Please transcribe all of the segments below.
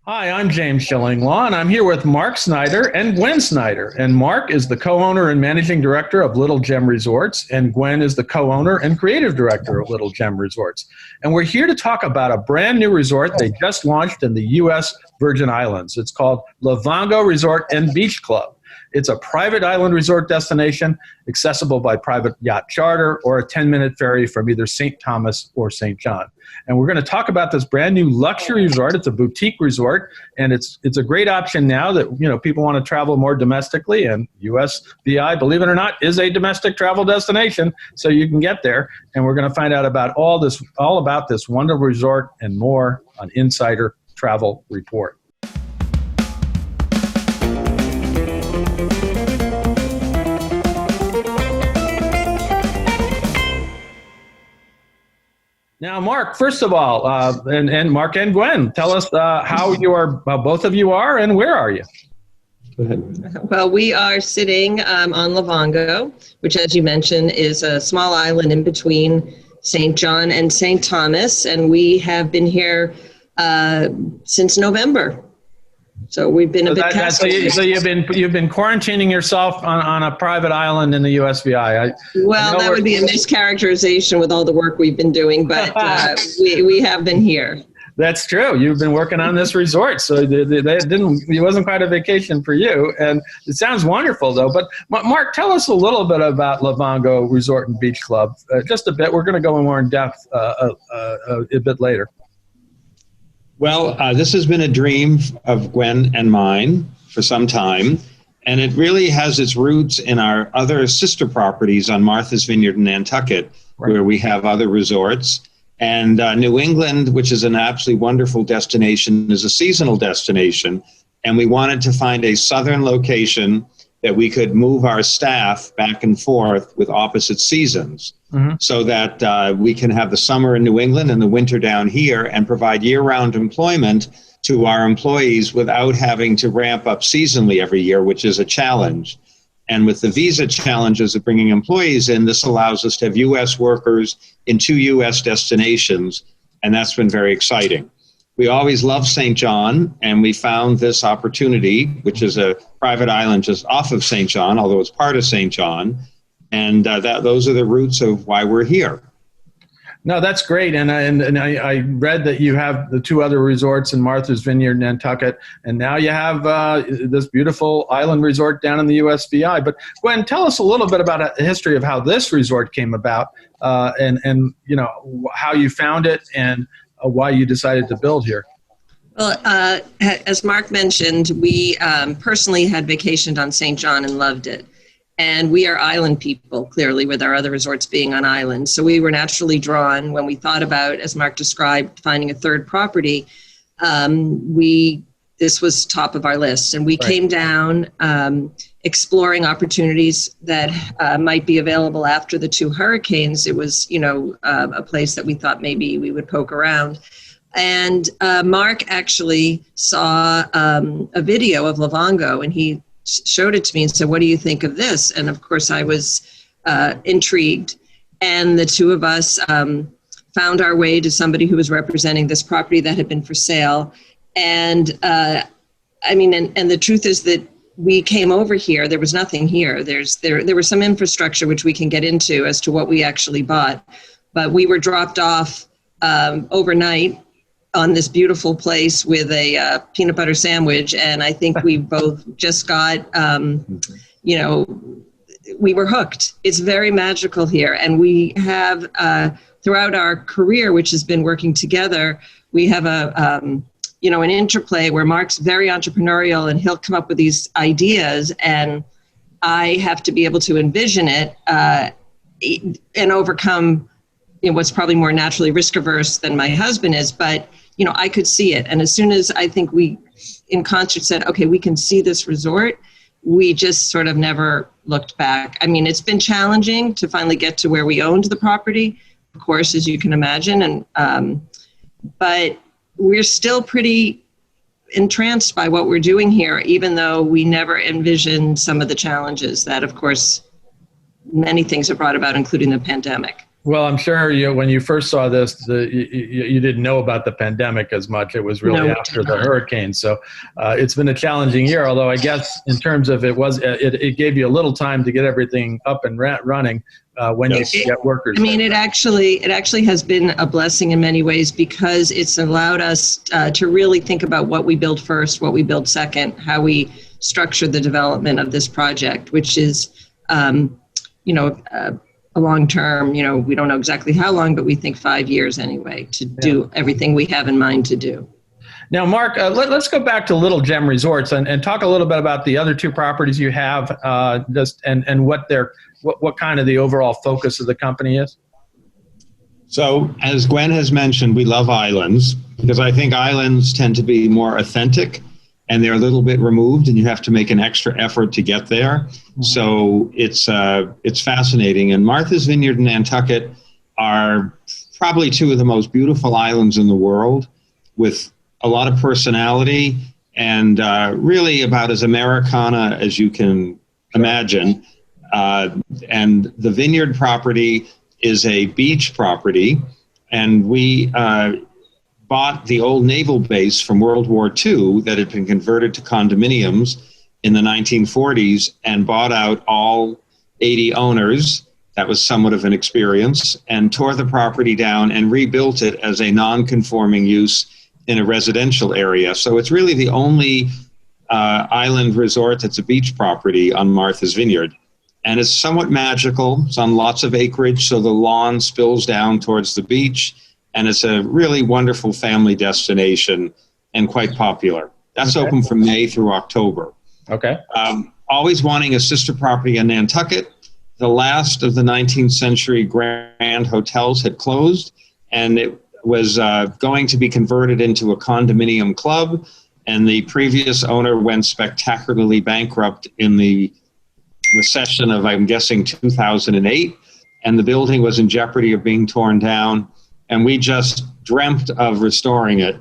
Hi, I'm James Shillinglaw, and I'm here with Mark Snyder and Gwen Snyder. And Mark is the co-owner and managing director of Little Gem Resorts, and Gwen is the co-owner and creative director of Little Gem Resorts. And we're here to talk about a brand new resort they just launched in the U.S. Virgin Islands. It's called Lovango Resort and Beach Club. It's a private island resort destination accessible by private yacht charter or a 10-minute ferry from either St. Thomas or St. John. And we're going to talk about this brand new luxury resort. It's a boutique resort, and it's a great option now that people want to travel more domestically. And U.S.V.I, believe it or not, is a domestic travel destination, so you can get there. And we're going to find out about all about this wonderful resort and more on Insider Travel Report. Now, Mark, first of all, and Mark and Gwen, tell us how both of you are, and where are you? Go ahead. Well, we are sitting on Lovango, which, as you mentioned, is a small island in between St. John and St. Thomas, and we have been here since November. So we've been a bit castled. So you've been quarantining yourself on a private island in the U.S.V.I. Well, that would be a mischaracterization with all the work we've been doing, but we have been here. That's true. You've been working on this resort, so it wasn't quite a vacation for you. And it sounds wonderful, though. But Mark, tell us a little bit about Lovango Resort and Beach Club. Just a bit. We're going to go more in depth a bit later. Well, this has been a dream of Gwen and mine for some time, and it really has its roots in our other sister properties on Martha's Vineyard in Nantucket, right, where we have other resorts. And New England, which is an absolutely wonderful destination, is a seasonal destination, and we wanted to find a southern location that we could move our staff back and forth with opposite seasons, so that we can have the summer in New England and the winter down here and provide year-round employment to our employees without having to ramp up seasonally every year, which is a challenge. And with the visa challenges of bringing employees in, this allows us to have U.S. workers in 2 U.S. destinations, and that's been very exciting. We always loved St. John, and we found this opportunity, which is a private island just off of St. John, although it's part of St. John, and those are the roots of why we're here. No, that's great, and I read that you have the 2 other resorts in Martha's Vineyard, Nantucket, and now you have this beautiful island resort down in the U.S.V.I. But Gwen, tell us a little bit about the history of how this resort came about, and how you found it and why you decided to build here. Well, as Mark mentioned, we personally had vacationed on St. John and loved it. And we are island people, clearly, with our other resorts being on islands. So we were naturally drawn when we thought about, as Mark described, finding a third property. This was top of our list. And we came down exploring opportunities that might be available after the 2 hurricanes. It was, a place that we thought maybe we would poke around. And Mark actually saw a video of Lovango, and he showed it to me and said, "What do you think of this?" And of course I was intrigued. And the 2 of us found our way to somebody who was representing this property that had been for sale. And the truth is that we came over here, there was nothing here. There was some infrastructure which we can get into as to what we actually bought. But we were dropped off overnight on this beautiful place with a peanut butter sandwich. And I think we both just got, we were hooked. It's very magical here. And we have, throughout our career, which has been working together, we have an interplay where Mark's very entrepreneurial and he'll come up with these ideas, and I have to be able to envision it and overcome what's probably more naturally risk averse than my husband is, but I could see it. And as soon as I think we in concert said, okay, we can see this resort, we just sort of never looked back. I mean, it's been challenging to finally get to where we owned the property, of course, as you can imagine. And but we're still pretty entranced by what we're doing here, even though we never envisioned some of the challenges that, of course, many things have brought about, including the pandemic. Well, I'm sure when you first saw this, you didn't know about the pandemic as much. It was really No, we after did the not. hurricane. So it's been a challenging year, although I guess in terms of it gave you a little time to get everything up and running when you could get workers I mean, there. it actually has been a blessing in many ways because it's allowed us to really think about what we build first, what we build second, how we structure the development of this project, which is, you know, a long term, you know, we don't know exactly how long, but we think 5 years anyway to do everything we have in mind to do. Now, Mark, let's go back to Little Gem Resorts and talk a little bit about the other two properties you have, and what kind of the overall focus of the company is. So, as Gwen has mentioned, we love islands because I think islands tend to be more authentic and they're a little bit removed and you have to make an extra effort to get there. Mm-hmm. So it's fascinating. And Martha's Vineyard and Nantucket are probably two of the most beautiful islands in the world with a lot of personality and really about as Americana as you can imagine. And the Vineyard property is a beach property, and we bought the old naval base from World War II that had been converted to condominiums in the 1940s and bought out all 80 owners. That was somewhat of an experience, and tore the property down and rebuilt it as a non-conforming use in a residential area. So it's really the only island resort that's a beach property on Martha's Vineyard. And it's somewhat magical. It's on lots of acreage, so the lawn spills down towards the beach. And it's a really wonderful family destination and quite popular. That's open from May through October. Okay. Always wanting a sister property in Nantucket. The last of the 19th century grand hotels had closed, and it was going to be converted into a condominium club. And the previous owner went spectacularly bankrupt in the recession of, I'm guessing, 2008. And the building was in jeopardy of being torn down. And we just dreamt of restoring it.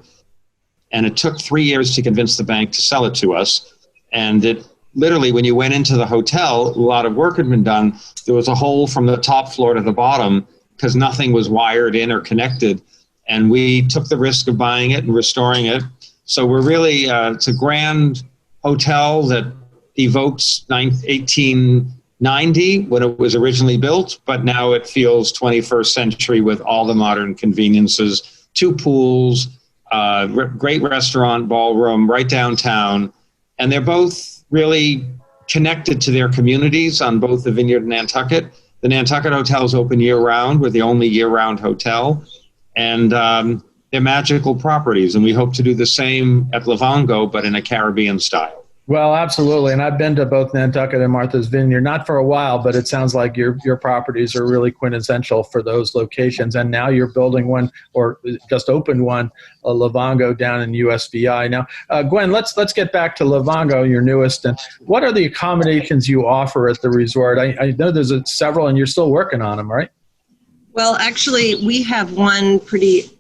And it took 3 years to convince the bank to sell it to us. And it literally, when you went into the hotel, a lot of work had been done. There was a hole from the top floor to the bottom because nothing was wired in or connected. And we took the risk of buying it and restoring it. So we're really, it's a grand hotel that evokes 1890 when it was originally built, but now it feels 21st century with all the modern conveniences, 2 pools, great restaurant, ballroom, right downtown. And they're both really connected to their communities on both the Vineyard and Nantucket. The Nantucket Hotel is open year-round. We're the only year-round hotel. And they're magical properties. And we hope to do the same at Lovango, but in a Caribbean style. Well, absolutely. And I've been to both Nantucket and Martha's Vineyard, not for a while, but it sounds like your properties are really quintessential for those locations. And now you're building one, or just opened one, a Lovango down in U.S.V.I. Now, Gwen, let's get back to Lovango, your newest. And what are the accommodations you offer at the resort? I know there's several, and you're still working on them, right? Well, actually, we have one pretty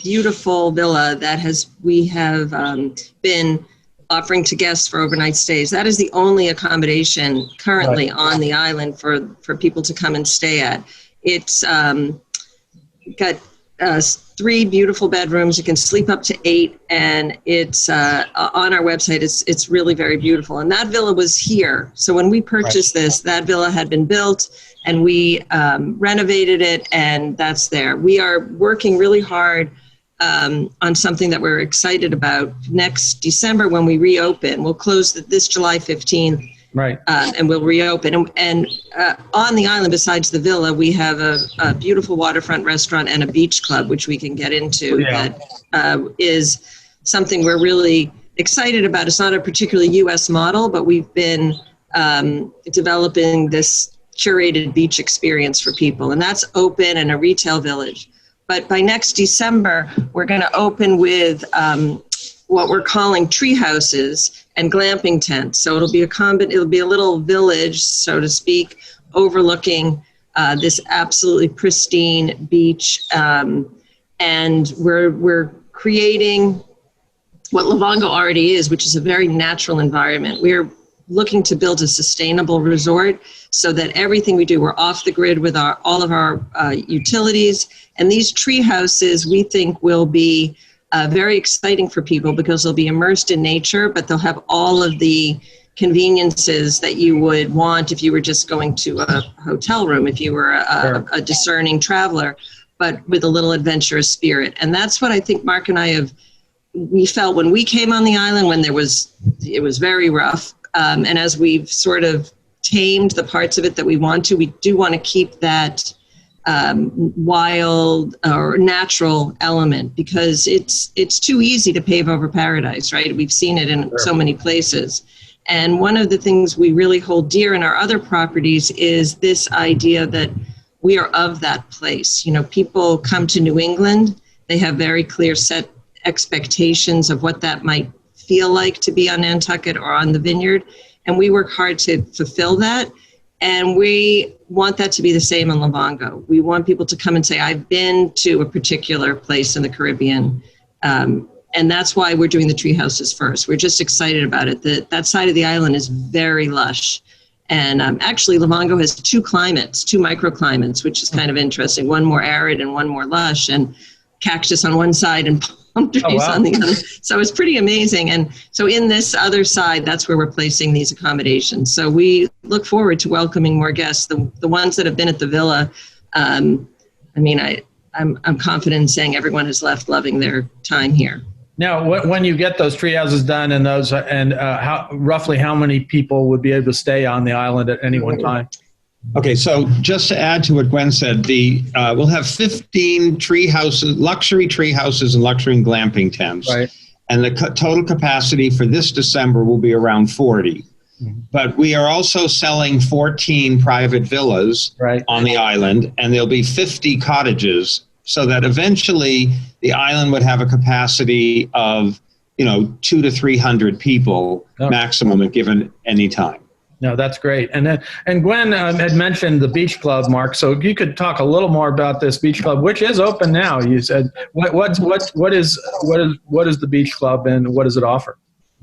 beautiful villa that we have been offering to guests for overnight stays. That is the only accommodation currently on the island for people to come and stay at. It's got 3 beautiful bedrooms. You can sleep up to 8, and it's on our website. It's really very beautiful. And that villa was here. So when we purchased this, that villa had been built, and we renovated it, and that's there. We are working really hard on something that we're excited about. Next December, when we reopen, we'll close this July 15th, right? And we'll reopen. And on the island, besides the villa, we have a beautiful waterfront restaurant and a beach club, which we can get into. Yeah. That is something we're really excited about. It's not a particularly U.S. model, but we've been developing this curated beach experience for people, and that's open in a retail village. But by next December, we're going to open with what we're calling tree houses and glamping tents. So it'll be a little village, so to speak, overlooking this absolutely pristine beach. And we're creating what Lovango already is, which is a very natural environment. We're looking to build a sustainable resort so that everything we do, we're off the grid with all of our utilities. And these tree houses, we think, will be very exciting for people because they'll be immersed in nature, but they'll have all of the conveniences that you would want if you were just going to a hotel room, if you were a discerning traveler, but with a little adventurous spirit. And that's what I think Mark and I we felt when we came on the island, when it was very rough. And as we've sort of tamed the parts of it that we want to, we do want to keep that wild or natural element, because it's too easy to pave over paradise, right? We've seen it in so many places. And one of the things we really hold dear in our other properties is this idea that we are of that place. You know, people come to New England, they have very clear set expectations of what that might feel like to be on Nantucket or on the Vineyard. And we work hard to fulfill that. And we want that to be the same in Lovango. We want people to come and say, I've been to a particular place in the Caribbean. And that's why we're doing the tree houses first. We're just excited about it. That side of the island is very lush. And actually, Lovango has two microclimates, which is kind of interesting. One more arid and one more lush, and cactus on one side and palm trees on the other. So it's pretty amazing. And so in this other side, that's where we're placing these accommodations. So we look forward to welcoming more guests. The ones that have been at the villa, I'm confident in saying everyone has left loving their time here. Now, when you get those tree houses done and roughly how many people would be able to stay on the island at any one time? Okay, so just to add to what Gwen said, we'll have 15 tree houses, luxury tree houses and luxury glamping tents. Right. And the total capacity for this December will be around 40. Mm-hmm. But we are also selling 14 private villas on the island, and there'll be 50 cottages, so that eventually the island would have a capacity of, 200 to 300 people maximum at given any time. No, that's great. And Gwen had mentioned the beach club, Mark. So you could talk a little more about this beach club, which is open now. You said, what is the beach club and what does it offer?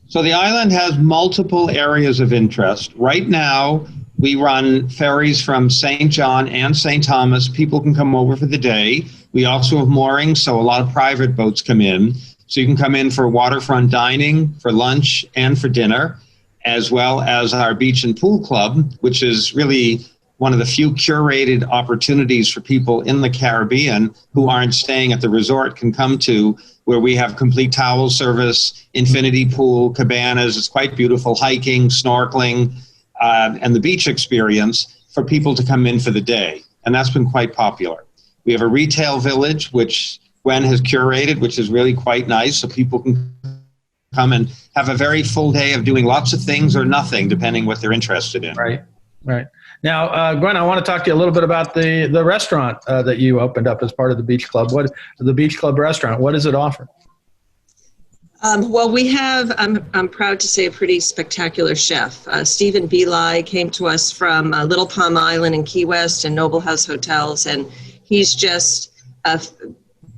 So the island has multiple areas of interest. Right now, we run ferries from St. John and St. Thomas. People can come over for the day. We also have moorings, so a lot of private boats come in. So you can come in for waterfront dining, for lunch, and for dinner, as well as our beach and pool club, which is really one of the few curated opportunities for people in the Caribbean who aren't staying at the resort can come to, where we have complete towel service, infinity pool, cabanas. It's quite beautiful, hiking, snorkeling, and the beach experience for people to come in for the day. And that's been quite popular. We have a retail village, which Gwen has curated, which is really quite nice, so people can come and have a very full day of doing lots of things or nothing, depending what they're interested in. Right. Now, Gwen, I want to talk to you a little bit about the restaurant that you opened up as part of the Beach Club. The Beach Club restaurant, what does it offer? Well, we have, I'm proud to say, a pretty spectacular chef. Stephen Belai came to us from Little Palm Island in Key West and Noble House Hotels, and he's just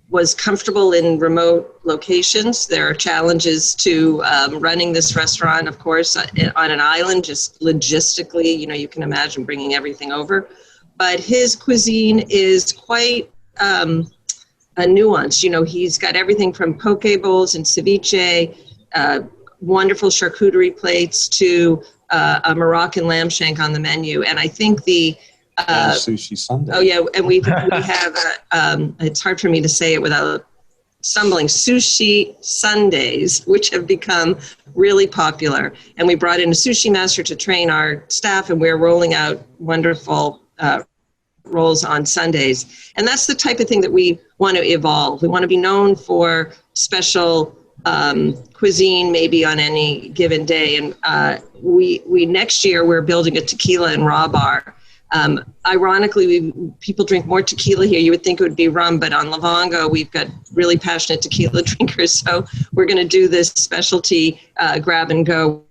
was comfortable in remote locations. There are challenges to running this restaurant, of course, on an island, just logistically, you can imagine bringing everything over. But his cuisine is quite a nuance. He's got everything from poke bowls and ceviche, wonderful charcuterie plates, to a Moroccan lamb shank on the menu. And I think sushi Sunday. Oh yeah, and we have it's hard for me to say it without stumbling. Sushi Sundays, which have become really popular, and we brought in a sushi master to train our staff, and we're rolling out wonderful rolls on Sundays. And that's the type of thing that we want to evolve. We want to be known for special cuisine, maybe on any given day. And we next year we're building a tequila and raw bar. Ironically, people drink more tequila here. You would think it would be rum, but on Lovango, we've got really passionate tequila drinkers. So we're going to do this specialty grab and go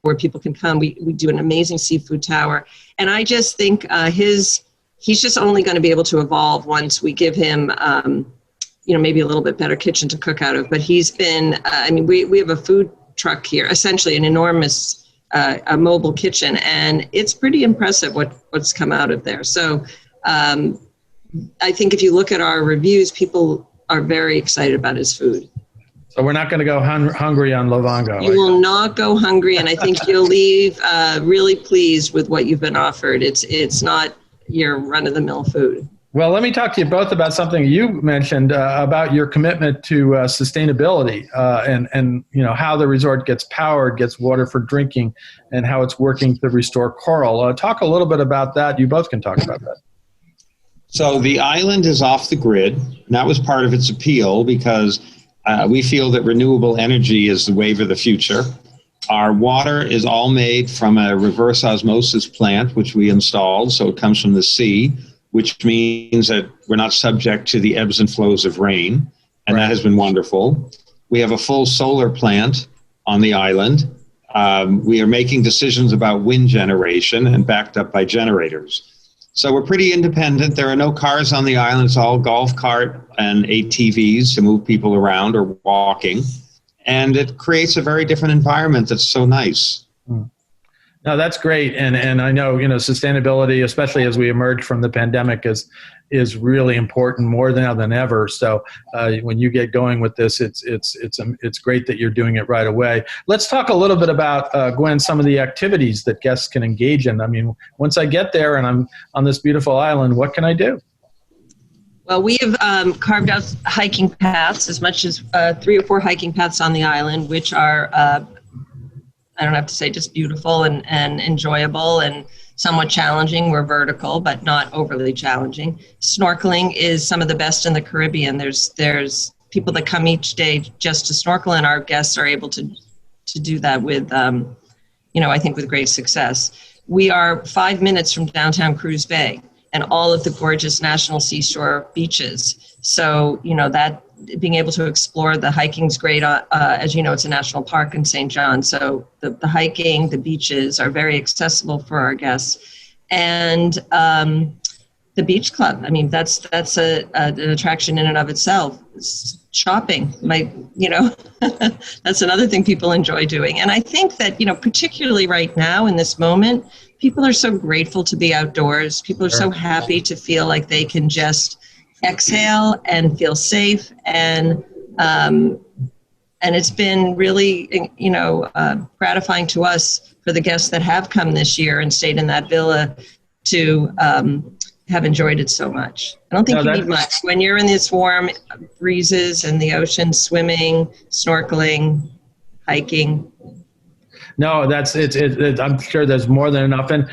where people can come. We do an amazing seafood tower. And I just think he's just only going to be able to evolve once we give him, maybe a little bit better kitchen to cook out of. But he's been, we have a food truck here, essentially an enormous a mobile kitchen, and it's pretty impressive what's come out of there. So I think if you look at our reviews, people are very excited about his food. So we're not going to go hungry on Lovango. You will not go hungry, and I think you'll leave really pleased with what you've been offered. It's not your run-of-the-mill food. Well, let me talk to you both about something you mentioned about your commitment to sustainability and how the resort gets powered, gets water for drinking, and how it's working to restore coral. Talk a little bit about that. You both can talk about that. So the island is off the grid, and that was part of its appeal because we feel that renewable energy is the wave of the future. Our water is all made from a reverse osmosis plant, which we installed, so it comes from the sea, which means that we're not subject to the ebbs and flows of rain, and that has been wonderful. We have a full solar plant on the island. We are making decisions about wind generation and backed up by generators. So we're pretty independent. There are no cars on the island. It's all golf cart and ATVs to move people around or walking. And it creates a very different environment that's so nice. No, that's great. And I know, sustainability, especially as we emerge from the pandemic, is really important more now than ever. So when you get going with this, it's great that you're doing it right away. Let's talk a little bit about, Gwen, some of the activities that guests can engage in. I mean, once I get there and I'm on this beautiful island, what can I do? Well, we have carved out hiking paths, as much as 3 or 4 hiking paths on the island, which are, I don't have to say, just beautiful and enjoyable and somewhat challenging. We're vertical, but not overly challenging. Snorkeling is some of the best in the Caribbean. There's people that come each day just to snorkel, and our guests are able to do that with, I think with great success. We are 5 minutes from downtown Cruz Bay and all of the gorgeous national seashore beaches. So, that being able to explore the hiking's great. As you know, it's a national park in St. John. So the hiking, the beaches are very accessible for our guests. And the beach club, I mean, that's an attraction in and of itself. It's shopping, that's another thing people enjoy doing. And I think that, particularly right now in this moment, people are so grateful to be outdoors. People are so happy to feel like they can just exhale and feel safe, and it's been really gratifying to us for the guests that have come this year and stayed in that villa to have enjoyed it so much. I don't think you need much when you're in these warm breezes and the ocean, swimming, snorkeling, hiking. No, that's it. I'm sure there's more than enough. And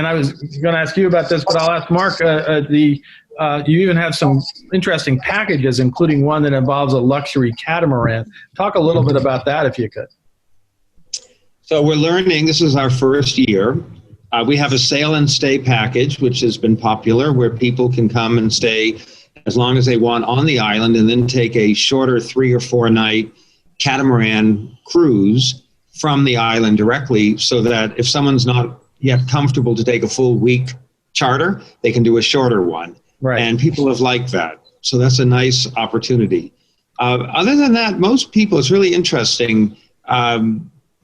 I was going to ask you about this, but I'll ask Mark. You even have some interesting packages, including one that involves a luxury catamaran. Talk a little bit about that, if you could. So we're learning. This is our first year. We have a sail and stay package, which has been popular, where people can come and stay as long as they want on the island, and then take a shorter 3 or 4 night catamaran cruise from the island directly, so that if someone's not yet comfortable to take a full week charter, they can do a shorter one. Right. And people have liked that. So that's a nice opportunity. Other than that, most people, it's really interesting.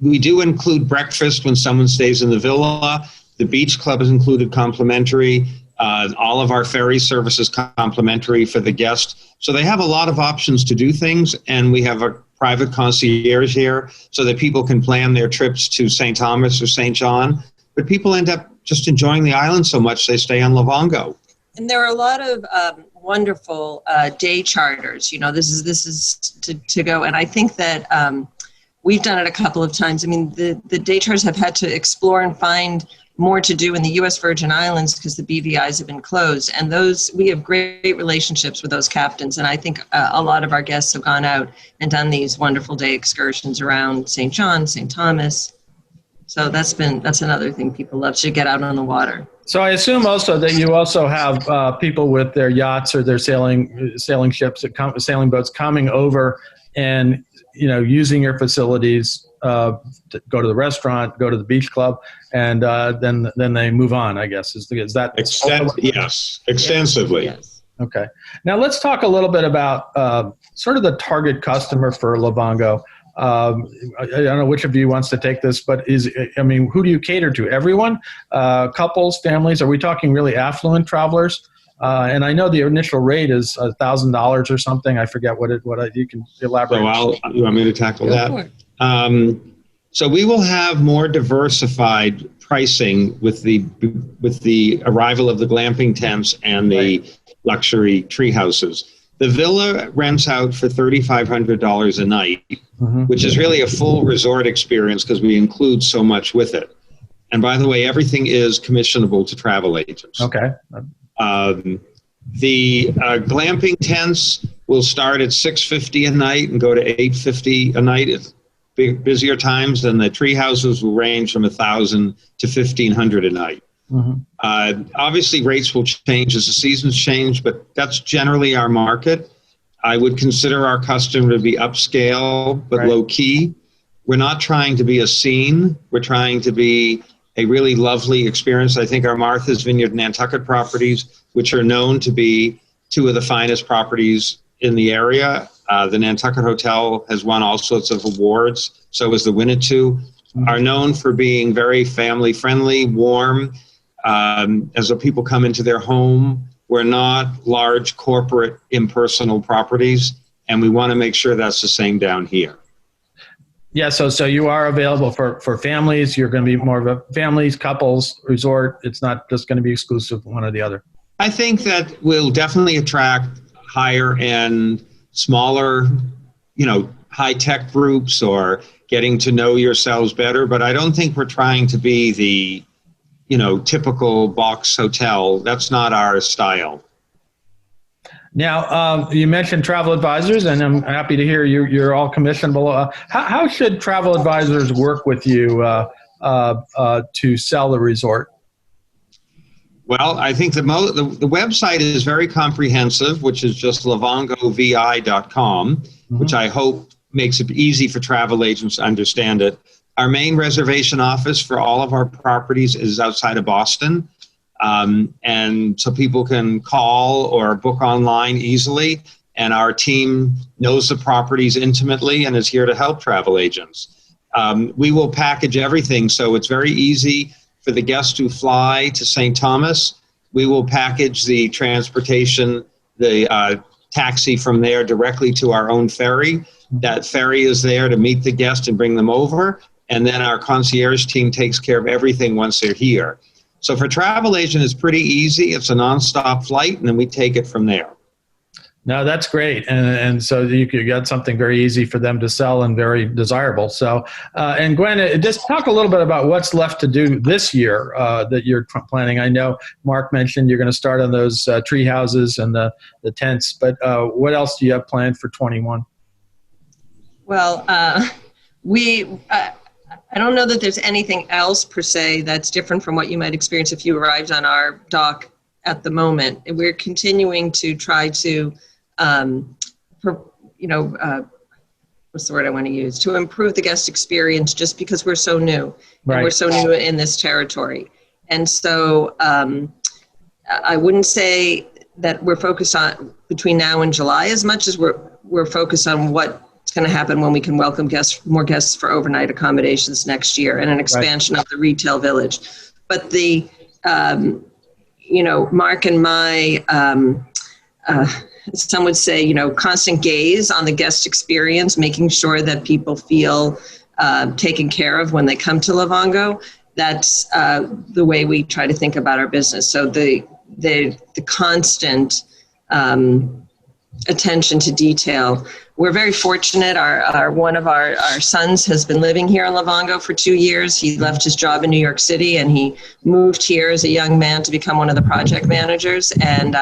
We do include breakfast when someone stays in the villa. The beach club is included complimentary. All of our ferry service is complimentary for the guest. So they have a lot of options to do things. And we have a private concierge here so that people can plan their trips to St. Thomas or St. John. But people end up just enjoying the island so much they stay on Lovango. And there are a lot of wonderful day charters. This is to go. And I think that we've done it a couple of times. I mean, the day charters have had to explore and find more to do in the U.S. Virgin Islands because the BVIs have been closed. And we have great relationships with those captains. And I think a lot of our guests have gone out and done these wonderful day excursions around St. John, St. Thomas. So that's another thing people love, to get out on the water. So I assume also that you also have people with their yachts or their sailing ships, sailing boats coming over and using your facilities to go to the restaurant, go to the beach club, and then they move on, I guess. Is that yes, extensively. Yes. Okay. Now let's talk a little bit about sort of the target customer for Lovango. I don't know which of you wants to take this, but who do you cater to? Everyone? Couples, families? Are we talking really affluent travelers? And I know the initial rate is $1,000 or something. I forget you can elaborate. So you want me to tackle that? So we will have more diversified pricing with the arrival of the glamping tents and the luxury tree houses. The villa rents out for $3,500 a night, which is really a full resort experience because we include so much with it. And by the way, everything is commissionable to travel agents. Okay. The glamping tents will start at $650 a night and go to $850 a night. It's busier times, and the tree houses will range from $1,000 to $1,500 a night. Obviously, rates will change as the seasons change, but that's generally our market. I would consider our customer to be upscale, but low key. We're not trying to be a scene. We're trying to be a really lovely experience. I think our Martha's Vineyard Nantucket properties, which are known to be two of the finest properties in the area. The Nantucket Hotel has won all sorts of awards. So is the Winnetou, are known for being very family friendly, warm. As the people come into their home, we're not large corporate impersonal properties, and we want to make sure that's the same down here. Yeah, so you are available for families. You're going to be more of a families, couples resort. It's not just going to be exclusive one or the other. I think that will definitely attract higher end, smaller, high-tech groups or getting to know yourselves better. But I don't think we're trying to be the, typical box hotel. That's not our style. Now, you mentioned travel advisors, and I'm happy to hear you're all commissionable. How should travel advisors work with you to sell the resort? Well, I think the website is very comprehensive, which is just LovangoVI.com, which I hope makes it easy for travel agents to understand it. Our main reservation office for all of our properties is outside of Boston. And so people can call or book online easily. And our team knows the properties intimately and is here to help travel agents. We will package everything, so it's very easy for the guests to fly to St. Thomas. We will package the transportation, the taxi from there directly to our own ferry. That ferry is there to meet the guest and bring them over. And then our concierge team takes care of everything once they're here. So for travel agent, it's pretty easy. It's a nonstop flight, and then we take it from there. No, that's great. And so you got something very easy for them to sell and very desirable. So, and Gwen, just talk a little bit about what's left to do this year that you're planning. I know Mark mentioned you're going to start on those tree houses and the tents, but what else do you have planned for 21? Well, I don't know that there's anything else per se that's different from what you might experience if you arrived on our dock at the moment. We're continuing to try to, what's the word I want to use? To improve the guest experience just because we're so new. Right. And we're so new in this territory. And so I wouldn't say that we're focused on between now and July as much as we're focused on what's going to happen when we can welcome more guests for overnight accommodations next year and an expansion of the retail village. But the, Mark and my, some would say, constant gaze on the guest experience, making sure that people feel taken care of when they come to Lovango. That's the way we try to think about our business. So the constant attention to detail. We're very fortunate. One of our sons has been living here in Lovango for 2 years. He left his job in New York City and he moved here as a young man to become one of the project managers. And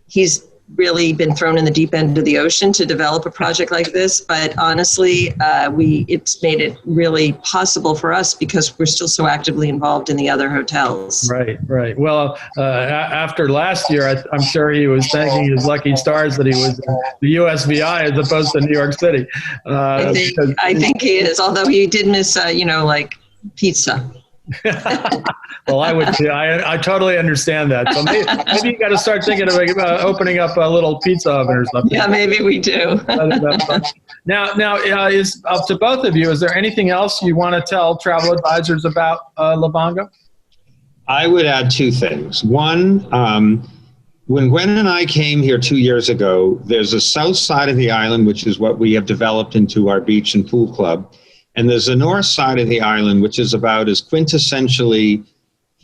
he's really been thrown in the deep end of the ocean to develop a project like this. But honestly, it's made it really possible for us because we're still so actively involved in the other hotels. Right. Well, after last year, I'm sure he was thanking his lucky stars that he was in the U.S.V.I. as opposed to New York City. I think he is, although he did miss, like pizza. Well, I would too. I totally understand that. So maybe you got to start thinking about opening up a little pizza oven or something. Yeah, maybe we do. Now, is up to both of you. Is there anything else you want to tell travel advisors about Lovango? I would add two things. One, when Gwen and I came here 2 years ago, there's a south side of the island, which is what we have developed into our beach and pool club. And there's a north side of the island, which is about as quintessentially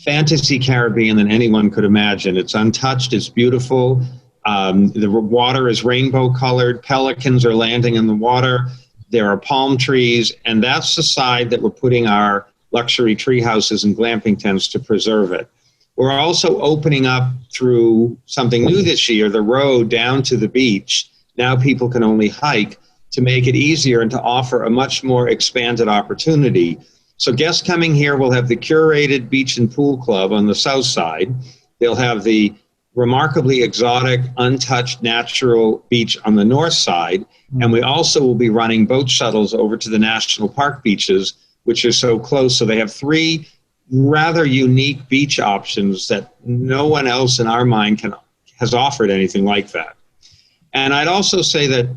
fantasy Caribbean than anyone could imagine. It's untouched, it's beautiful. The water is rainbow colored. Pelicans are landing in the water. There are palm trees. And that's the side that we're putting our luxury tree houses and glamping tents to preserve it. We're also opening up through something new this year, the road down to the beach. Now people can only hike, to make it easier and to offer a much more expanded opportunity. So guests coming here will have the curated beach and pool club on the south side. They'll have the remarkably exotic, untouched, natural beach on the north side. And we also will be running boat shuttles over to the national park beaches, which are so close. So they have three rather unique beach options that no one else in our mind has offered anything like that. And I'd also say that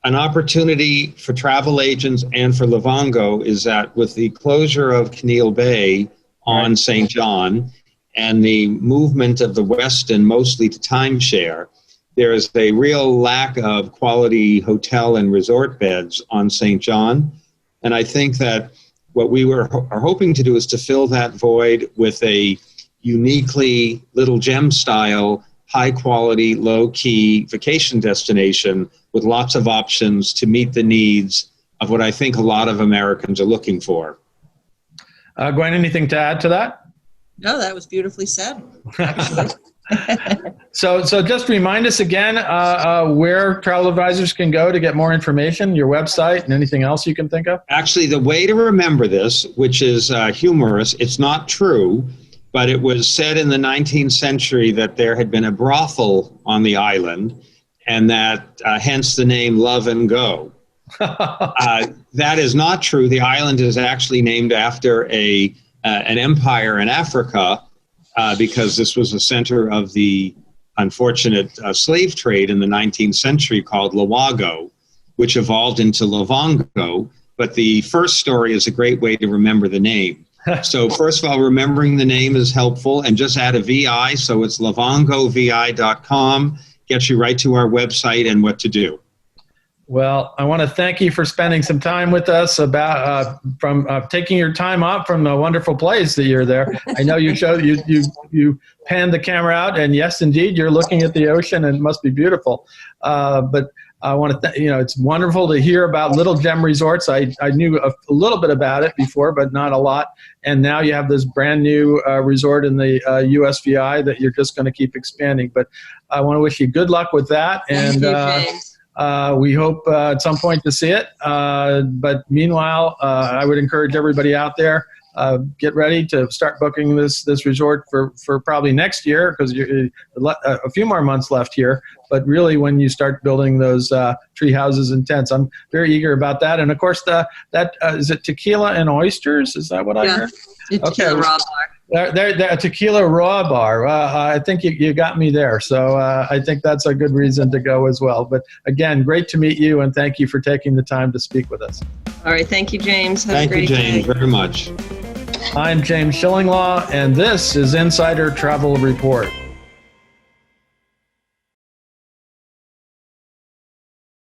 an opportunity for travel agents and for Lovango is that with the closure of Keneal Bay on St. John and the movement of the Westin mostly to timeshare, there is a real lack of quality hotel and resort beds on St. John. And I think that what we are hoping to do is to fill that void with a uniquely Little Gem style, high quality, low key vacation destination with lots of options to meet the needs of what I think a lot of Americans are looking for. Gwen, anything to add to that? No, that was beautifully said. So just remind us again where travel advisors can go to get more information, your website, and anything else you can think of. Actually, the way to remember this, which is humorous, it's not true, but it was said in the 19th century that there had been a brothel on the island, and that hence the name Love and Go. That is not true. The island is actually named after an empire in Africa, because this was a center of the unfortunate slave trade in the 19th century called Lovango, which evolved into Lovango. But the first story is a great way to remember the name. So first of all, remembering the name is helpful, and just add a VI. So it's lovangovi.com, gets you right to our website and what to do. Well, I want to thank you for spending some time with us about from taking your time off from the wonderful place that you're there. I know you showed you panned the camera out, and yes, indeed, you're looking at the ocean, and it must be beautiful. But I want to, it's wonderful to hear about Little Gem Resorts. I knew a little bit about it before, but not a lot. And now you have this brand new resort in the U.S.V.I. that you're just going to keep expanding. But I want to wish you good luck with that. And Thank you, James. We hope at some point to see it. But meanwhile, I would encourage everybody out there, get ready to start booking this resort for probably next year, because you're a few more months left here. But really, when you start building those tree houses and tents, I'm very eager about that. And of course, is it tequila and oysters? Is that what I heard? Tequila raw bar. There, tequila raw bar. I think you got me there. So I think that's a good reason to go as well. But again, great to meet you, and thank you for taking the time to speak with us. All right. Thank you, James. Have Thank a great you, James, day. very much. I'm James Schillinglaw, and this is Insider Travel Report.